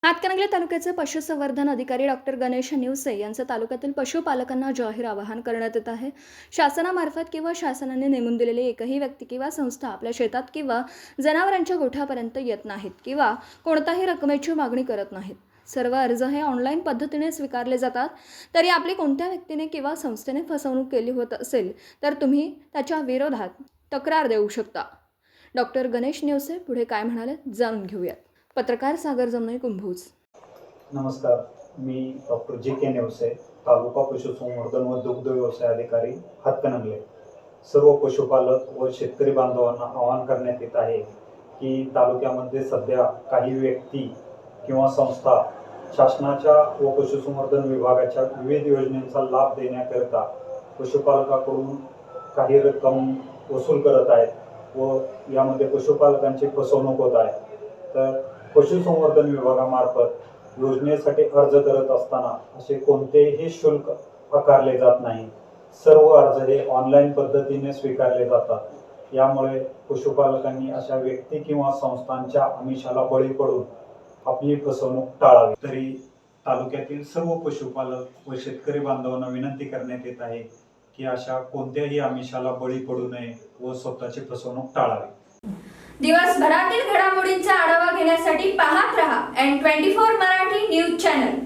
हातकणंगले तालुक्याचे पशुसंवर्धन अधिकारी डॉक्टर गणेश निवसे यांचं तालुक्यातील पशुपालकांना जाहीर आवाहन करण्यात येत आहे। शासनामार्फत किंवा शासनाने नेमून दिलेली एकही व्यक्ती किंवा संस्था आपल्या शेतात किंवा जनावरांच्या गोठ्यापर्यंत येत नाहीत किंवा कोणत्याही रकमेची मागणी करत नाहीत। सर्व अर्ज हे ऑनलाईन पद्धतीने स्वीकारले जातात। तरी आपली कोणत्या व्यक्तीने किंवा संस्थेने फसवणूक केली होत असेल तर तुम्ही त्याच्या विरोधात तक्रार देऊ शकता। डॉक्टर गणेश निवसे पुढे काय म्हणाले जाणून घेऊयात। पत्रकार सागर जमणे कुंभोज। नमस्कार, मी डॉक्टर जे.के. नेवसे, तालुका पशुसंवर्धन व दुग्ध व्यवसाय अधिकारी हातकणंगले। सर्व पशुपालक व शेतकरी बांधवांना आवाहन करण्यात येत आहे की तालुक्यामध्ये सध्या काही व्यक्ती किंवा संस्था शासनाच्या व पशुसंवर्धन विभागाच्या विविध योजनांचा लाभ देण्याकरिता पशुपालकाकडून काही रक्कम वसूल करत आहेत व यामध्ये पशुपालकांची फसवणूक होत आहे। तर पशुसंवर्धन विभागामार्फत योजनेसाठी अर्ज करत असताना असे कोणतेही शुल्क आकारले जात नाही। सर्व अर्ज हे ऑनलाईन पद्धतीने स्वीकारले जातात। यामुळे पशुपालकांनी अशा व्यक्ती किंवा संस्थांच्या आमिषाला बळी पडून आपली फसवणूक टाळावी। तरी तालुक्यातील सर्व पशुपालक व शेतकरी बांधवांना विनंती करण्यात येत आहे की अशा कोणत्याही आमिषाला बळी पडू नये व स्वतःची फसवणूक टाळावी। दिवसभरातील घडामोडींचा आढावा घेण्यासाठी पाहत रहा N24 मराठी न्यूज चॅनल।